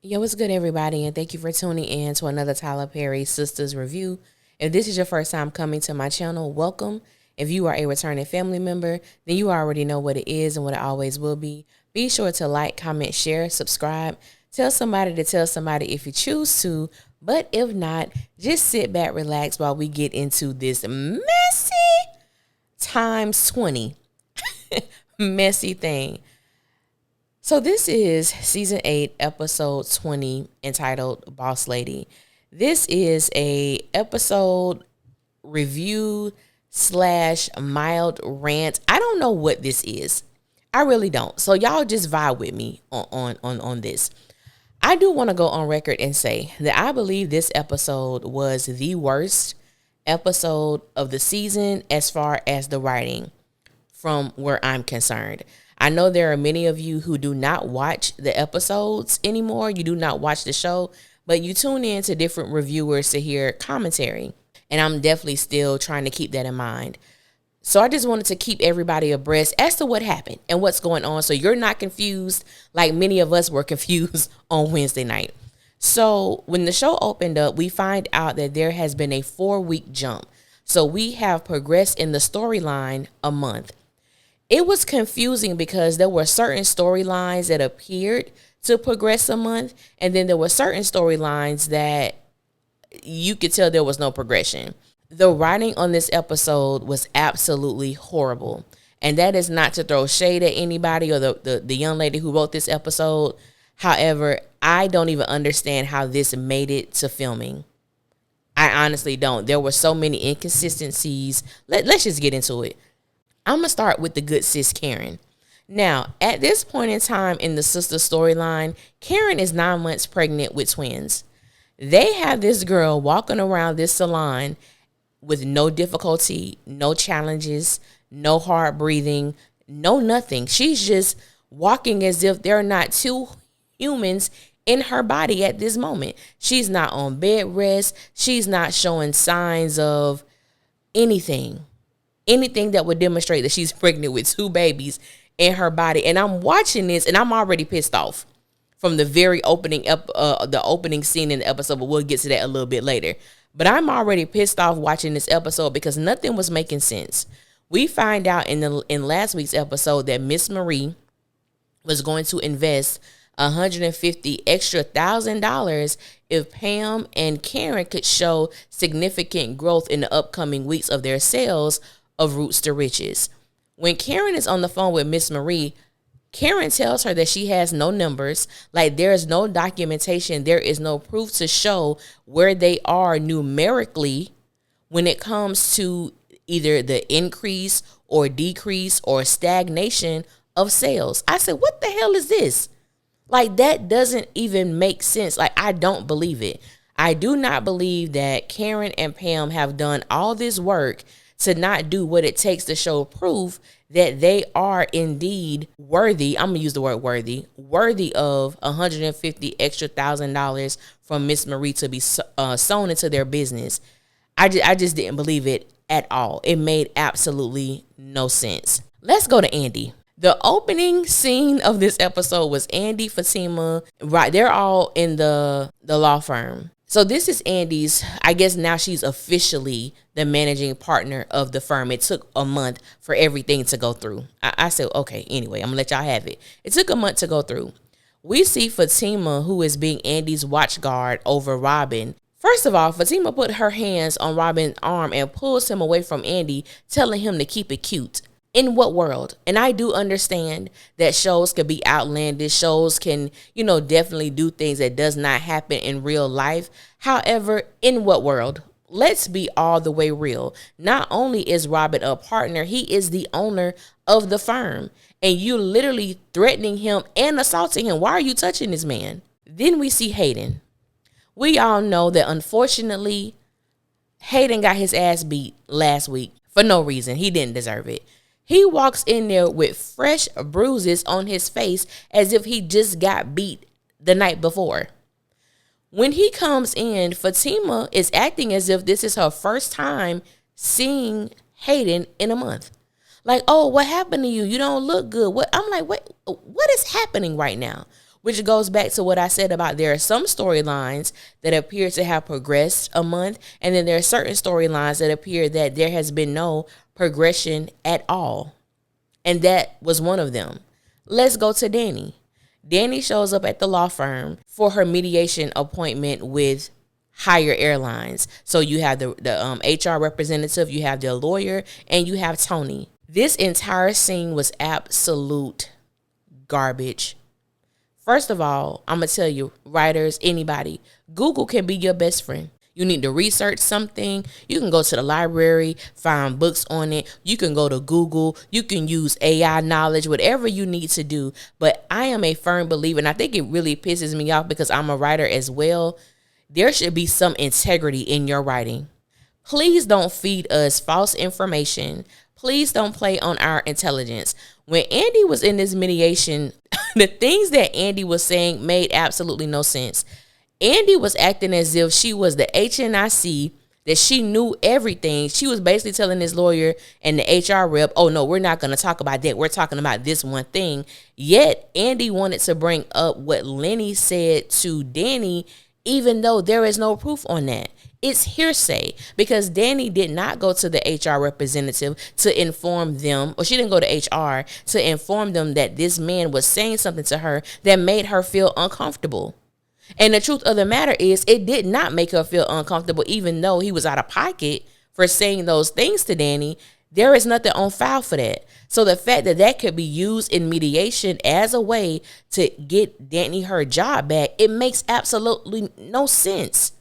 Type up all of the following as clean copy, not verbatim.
Yo, what's good, everybody, and thank you for tuning in to another Tyler Perry Sistas review. If this is your first time coming to my channel, welcome. If you are a returning family member, then you already know what it is and what it always will be. Be sure to like, comment, share, subscribe. Tell somebody to tell somebody if you choose to, but if not, just sit back, relax while we get into this messy times 20 messy thing. So this is season 8, episode 20, entitled Boss Lady. This is a episode review slash mild rant. I don't know what this is. I really don't. So y'all just vibe with me on this. I do want to go on record and say that I believe this episode was the worst episode of the season as far as the writing from where I'm concerned. I know there are many of you who do not watch the episodes anymore. You do not watch the show, but you tune in to different reviewers to hear commentary. And I'm definitely still trying to keep that in mind. So I just wanted to keep everybody abreast as to what happened and what's going on, so you're not confused like many of us were confused on Wednesday night. So when the show opened up, we find out that there has been a 4-week jump. So we have progressed in the storyline a month. It was confusing because there were certain storylines that appeared to progress a month, and then there were certain storylines that you could tell there was no progression. The writing on this episode was absolutely horrible. And that is not to throw shade at anybody or the young lady who wrote this episode. However, I don't even understand how this made it to filming. I honestly don't. There were so many inconsistencies. Let's just get into it. I'm going to start with the good sis Karen. Now, at this point in time in the sister storyline, Karen is 9 months pregnant with twins. They have this girl walking around this salon with no difficulty, no challenges, no hard breathing, no nothing. She's just walking as if there are not two humans in her body at this moment. She's not on bed rest. She's not showing signs of anything that would demonstrate that she's pregnant with 2 babies in her body. And I'm watching this and I'm already pissed off from the very opening the opening scene in the episode, but we'll get to that a little bit later. But I'm already pissed off watching this episode because nothing was making sense. We find out in last week's episode that Miss Marie was going to invest $150 extra $1,000 if Pam and Karen could show significant growth in the upcoming weeks of their sales of Roots to Riches. When Karen is on the phone with Miss Marie, Karen tells her that she has no numbers, like there is no documentation, there is no proof to show where they are numerically when it comes to either the increase or decrease or stagnation of sales. I said, what the hell is this? Like, that doesn't even make sense. Like, I don't believe it. I do not believe that Karen and Pam have done all this work to not do what it takes to show proof that they are indeed worthy. I'm gonna use the word worthy of $150 extra $1,000 from Miss Marie to be sewn into their business. I just didn't believe it at all. It made absolutely no sense. Let's go to Andy. The opening scene of this episode was Andy, Fatima, right? They're all in the law firm. So this is Andy's, I guess now she's officially the managing partner of the firm. It took a month for everything to go through. I said, okay, anyway, I'm going to let y'all have it. It took a month to go through. We see Fatima, who is being Andy's watch guard over Robin. First of all, Fatima put her hands on Robin's arm and pulls him away from Andy, telling him to keep it cute. In what world? And I do understand that shows can be outlandish. Shows can, definitely do things that does not happen in real life. However, in what world? Let's be all the way real. Not only is Robin a partner, he is the owner of the firm. And you literally threatening him and assaulting him. Why are you touching this man? Then we see Hayden. We all know that unfortunately, Hayden got his ass beat last week for no reason. He didn't deserve it. He walks in there with fresh bruises on his face as if he just got beat the night before. When he comes in, Fatima is acting as if this is her first time seeing Hayden in a month. Like, oh, what happened to you? You don't look good. I'm like, what is happening right now? which goes back to what I said about there are some storylines that appear to have progressed a month, and then there are certain storylines that appear that there has been no progression at all. And that was one of them. Let's go to Danny. Danny shows up at the law firm for her mediation appointment with Higher Airlines. So you have the HR representative, you have the lawyer, and you have Tony. This entire scene was absolute garbage. First of all, I'm going to tell you, writers, anybody, Google can be your best friend. You need to research something. You can go to the library, find books on it. You can go to Google. You can use AI knowledge, whatever you need to do. But I am a firm believer, and I think it really pisses me off because I'm a writer as well. There should be some integrity in your writing. Please don't feed us false information. Please don't play on our intelligence. When Andy was in this mediation, the things that Andy was saying made absolutely no sense. Andy was acting as if she was the HNIC, that she knew everything. She was basically telling his lawyer and the HR rep, oh, no, we're not going to talk about that. We're talking about this one thing. Yet Andy wanted to bring up what Lenny said to Danny, even though there is no proof on that. It's hearsay because Danny did not go to the HR representative to inform them, or she didn't go to HR to inform them that this man was saying something to her that made her feel uncomfortable. And the truth of the matter is, it did not make her feel uncomfortable, even though he was out of pocket for saying those things to Danny. There is nothing on file for that. So the fact that that could be used in mediation as a way to get Danny her job back, it makes absolutely no sense.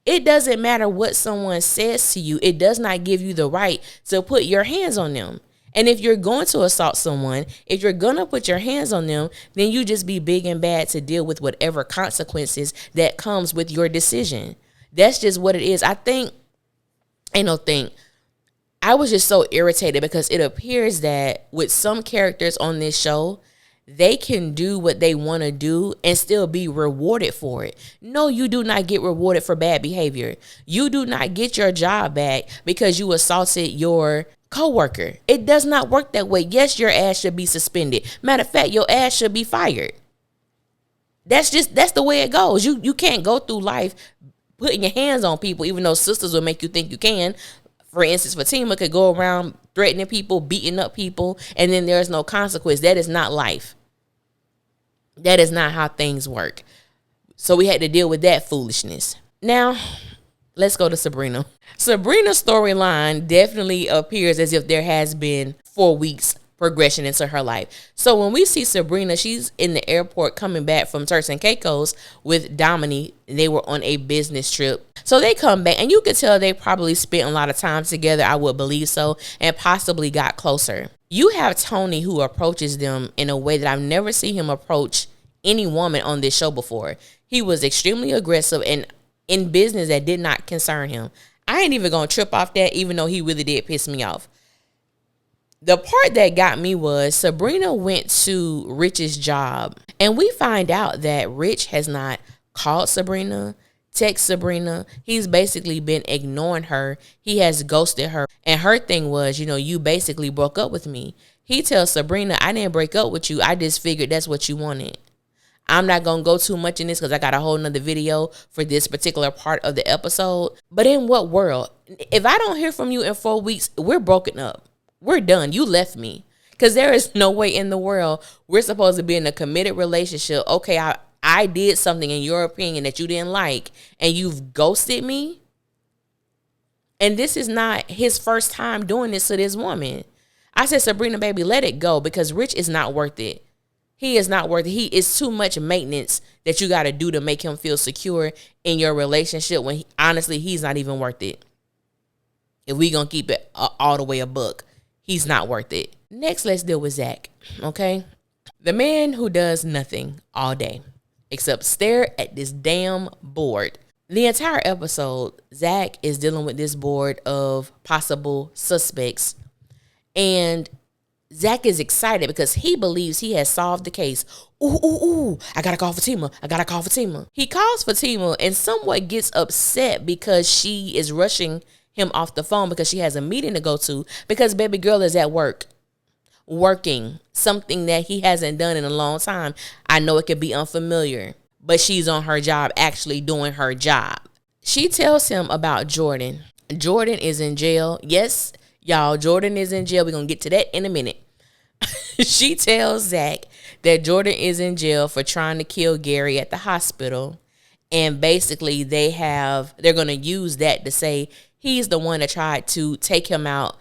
It doesn't matter what someone says to you. It does not give you the right to put your hands on them. And if you're going to assault someone, if you're going to put your hands on them, then you just be big and bad to deal with whatever consequences that comes with your decision. That's just what it is. I was just so irritated because it appears that with some characters on this show, they can do what they want to do and still be rewarded for it. No, you do not get rewarded for bad behavior. You do not get your job back because you assaulted your coworker. It does not work that way. Yes, your ass should be suspended. Matter of fact, your ass should be fired. That's the way it goes. You can't go through life putting your hands on people, even though sisters will make you think you can. For instance, Fatima could go around threatening people, beating up people, and then there's no consequence. That is not life. That is not how things work. So we had to deal with that foolishness. Now, let's go to Sabrina. Sabrina's storyline definitely appears as if there has been 4 weeks progression into her life. So when we see Sabrina, she's in the airport coming back from Turks and Caicos with Dominique. They were on a business trip. So they come back, and you could tell they probably spent a lot of time together, I would believe so, and possibly got closer. You have Tony who approaches them in a way that I've never seen him approach any woman on this show before. He was extremely aggressive and in business that did not concern him. I ain't even gonna trip off that, even though he really did piss me off. The part that got me was Sabrina went to Rich's job, and we find out that Rich has not called Sabrina, text Sabrina. He's basically been ignoring her. He has ghosted her. And her thing was, you basically broke up with me. He tells Sabrina, I didn't break up with you. I just figured that's what you wanted. I'm not going to go too much in this because I got a whole nother video for this particular part of the episode. But in what world? If I don't hear from you in 4 weeks, we're broken up. We're done. You left me. Because there is no way in the world we're supposed to be in a committed relationship. Okay, I did something in your opinion that you didn't like, and you've ghosted me. And this is not his first time doing this to this woman. I said, Sabrina, baby, let it go, because Rich is not worth it. He is not worth it. He is too much maintenance that you got to do to make him feel secure in your relationship when honestly, he's not even worth it. If we going to keep it all the way a buck, he's not worth it. Next, let's deal with Zach, okay? The man who does nothing all day except stare at this damn board. The entire episode, Zach is dealing with this board of possible suspects, and Zach is excited because he believes he has solved the case. Ooh, I gotta call Fatima. He calls Fatima and somewhat gets upset because she is rushing him off the phone because she has a meeting to go to because baby girl is at work. working, something that he hasn't done in a long time. I know it could be unfamiliar, but she's on her job, actually doing her job. She tells him about Jordan. Jordan is in jail. Yes, y'all, Jordan is in jail. We're going to get to that in a minute. She tells Zach that Jordan is in jail for trying to kill Gary at the hospital. And basically they're going to use that to say he's the one that tried to take him out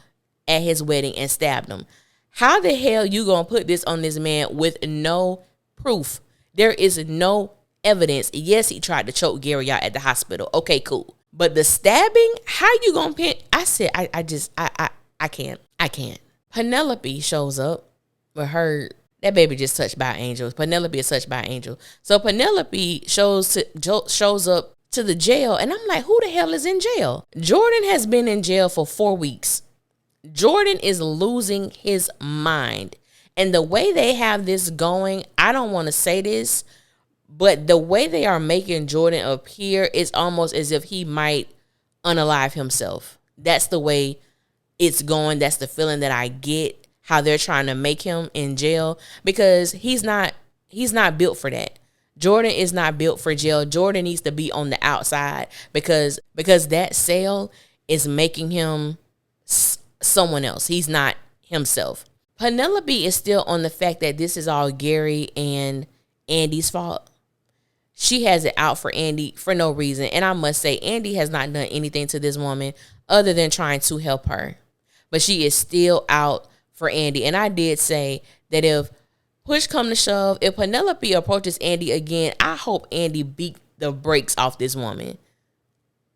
at his wedding and stabbed him. How the hell you going to put this on this man with no proof? There is no evidence. Yes, he tried to choke Gary out at the hospital. Okay, cool. But the stabbing, how you going to pin? I said, I can't. Penelope shows up with her. That baby just touched by angels. Penelope is touched by an angel. So Penelope shows up to the jail. And I'm like, who the hell is in jail? Jordan has been in jail for 4 weeks. Jordan is losing his mind. And the way they have this going, I don't want to say this, but the way they are making Jordan appear is almost as if he might unalive himself. That's the way it's going. That's the feeling that I get. How they're trying to make him in jail, because he's not built for that. Jordan is not built for jail. Jordan needs to be on the outside because that cell is making him someone else. He's not himself. Penelope is still on the fact that this is all Gary and Andy's fault. She has it out for Andy for no reason. And I must say, Andy has not done anything to this woman other than trying to help her. But she is still out for Andy. And I did say that if push come to shove, if Penelope approaches Andy again, I hope Andy beat the brakes off this woman.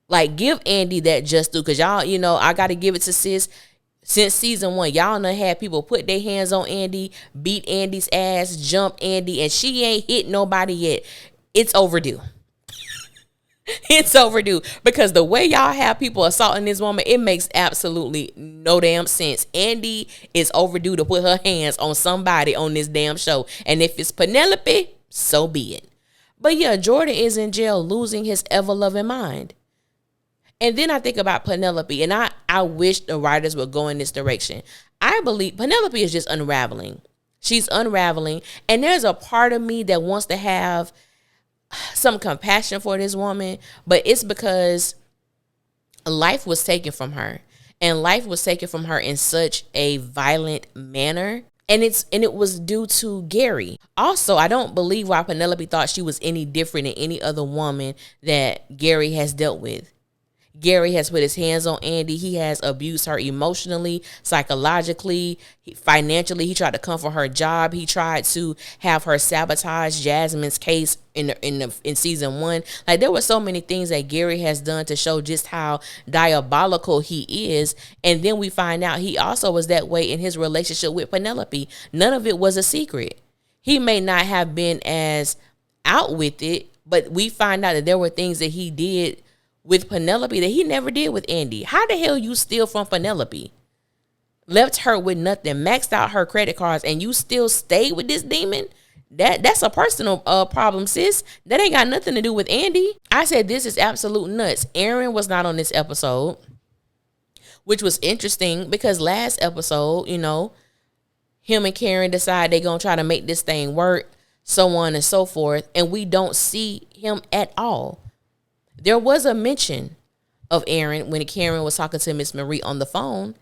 Like, give Andy that just due, because y'all, I got to give it to sis. Since season 1, y'all done had people put their hands on Andy, beat Andy's ass, jump Andy, and she ain't hit nobody yet. It's overdue. It's overdue, because the way y'all have people assaulting this woman, it makes absolutely no damn sense. Andy is overdue to put her hands on somebody on this damn show. And if it's Penelope, so be it. But yeah, Jordan is in jail losing his ever-loving mind. And then I think about Penelope, and I wish the writers would go in this direction. I believe Penelope is just unraveling. She's unraveling. And there's a part of me that wants to have some compassion for this woman, but it's because life was taken from her, and life was taken from her in such a violent manner, and it was due to Gary. Also, I don't believe why Penelope thought she was any different than any other woman that Gary has dealt with. Gary has put his hands on Andy. He has abused her emotionally, psychologically, financially. He tried to come for her job. He tried to have her sabotage Jasmine's case in season 1. Like, there were so many things that Gary has done to show just how diabolical he is. And then we find out he also was that way in his relationship with Penelope. None of it was a secret. He may not have been as out with it, but we find out that there were things that he did with Penelope that he never did with Andy. How the hell you steal from Penelope? Left her with nothing, maxed out her credit cards, and you still stayed with this demon? That's a personal problem, sis. That ain't got nothing to do with Andy. I said this is absolute nuts. Aaron was not on this episode, which was interesting because last episode, him and Karen decide they're going to try to make this thing work, so on and so forth, and we don't see him at all. There was a mention of Aaron when Karen was talking to Miss Marie on the phone.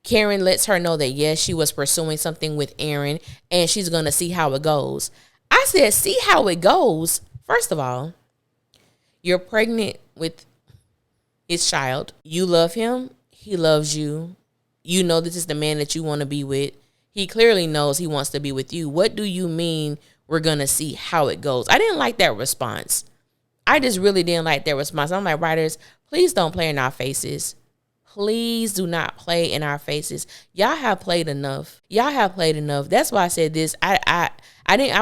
Karen lets her know that, yes, she was pursuing something with Aaron and she's going to see how it goes. I said, see how it goes? First of all, you're pregnant with his child. You love him. He loves you. You know this is the man that you want to be with. He clearly knows he wants to be with you. What do you mean we're going to see how it goes? I didn't like that response. I just really didn't like that response. I'm like, writers, please don't play in our faces. Please do not play in our faces. Y'all have played enough. That's why I said this. I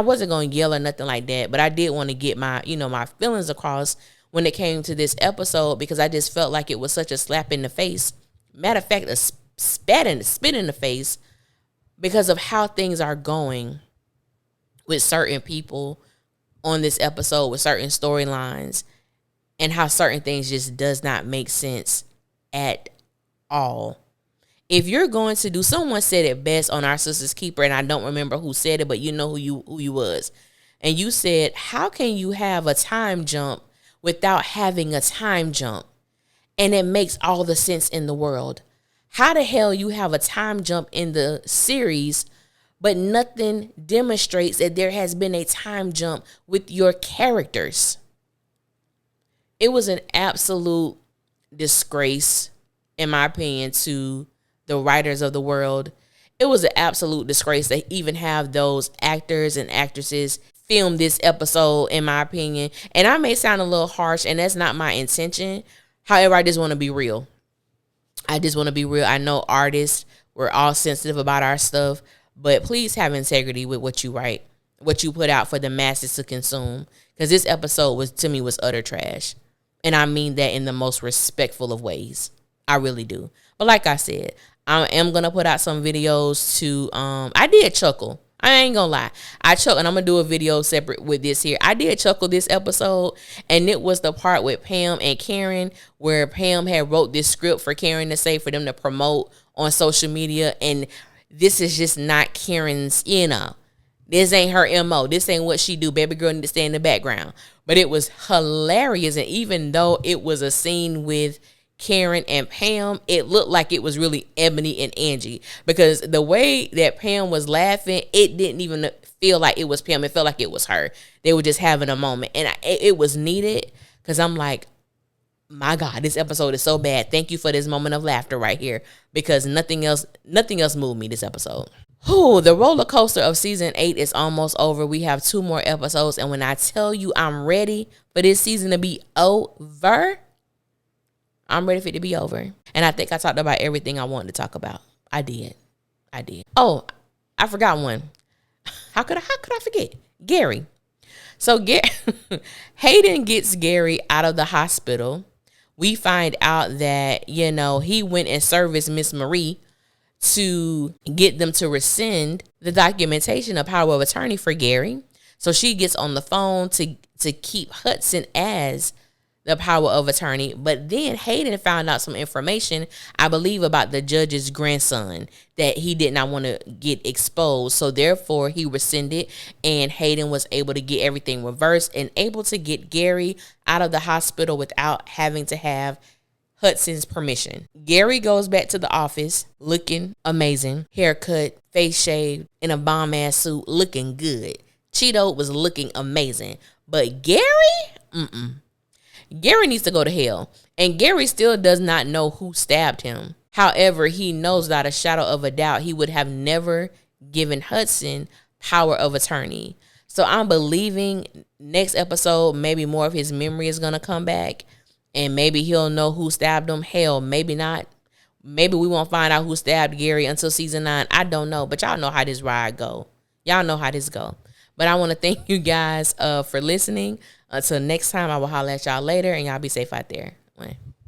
wasn't going to yell or nothing like that, but I did want to get my, my feelings across when it came to this episode, because I just felt like it was such a slap in the face. Matter of fact, a spit in the face, because of how things are going with certain people on this episode, with certain storylines, and how certain things just does not make sense at all. If you're going to do, someone said it best on Our Sister's Keeper, and I don't remember who said it, but you know who you was. And you said, how can you have a time jump without having a time jump? And it makes all the sense in the world. How the hell you have a time jump in the series, but nothing demonstrates that there has been a time jump with your characters? It was an absolute disgrace, in my opinion, to the writers of the world. It was an absolute disgrace to even have those actors and actresses film this episode, in my opinion. And I may sound a little harsh, and that's not my intention. However, I just want to be real. I just want to be real. I know artists, we're all sensitive about our stuff, but please have integrity with what you write, what you put out for the masses to consume. Because this episode was utter trash. And I mean that in the most respectful of ways. I really do. But like I said, I am going to put out some videos to, I did chuckle. I ain't gonna lie. I chuckle, and I'm gonna do a video separate with this here. I did chuckle this episode, and it was the part with Pam and Karen, where Pam had wrote this script for Karen to say for them to promote on social media, and this is just not Karen's, this ain't her MO. This ain't what she do. Baby girl need to stay in the background. But it was hilarious, and even though it was a scene with Karen and Pam, it looked like it was really Ebony and Angie, because the way that Pam was laughing, it didn't even feel like it was Pam. It felt like it was her. They were just having a moment, and it was needed, because I'm like, my God, this episode is so bad. Thank you for this moment of laughter right here, because nothing else moved me this episode. The roller coaster of season 8 is almost over. We have 2 more episodes, and when I tell you I'm ready for this season to be over, I'm ready for it to be over. And I think I talked about everything I wanted to talk about. I did. Oh, I forgot one. How could I forget? Gary. So Hayden gets Gary out of the hospital. We find out that, he went and serviced Miss Marie to get them to rescind the documentation of power of attorney for Gary. So she gets on the phone to keep Hudson as the power of attorney. But then Hayden found out some information, I believe, about the judge's grandson that he did not want to get exposed. So therefore he rescinded, and Hayden was able to get everything reversed and able to get Gary out of the hospital without having to have Hudson's permission. Gary goes back to the office looking amazing. Haircut, face shaved, in a bomb ass suit, looking good. Cheeto was looking amazing. But Gary? Gary needs to go to hell. And Gary still does not know who stabbed him. However, he knows without a shadow of a doubt he would have never given Hudson power of attorney. So I'm believing next episode, maybe more of his memory is going to come back. And maybe he'll know who stabbed him. Hell, maybe not. Maybe we won't find out who stabbed Gary until season 9. I don't know. But y'all know how this ride go. Y'all know how this go. But I want to thank you guys for listening. Until next time, I will holler at y'all later, and y'all be safe out there. Bye.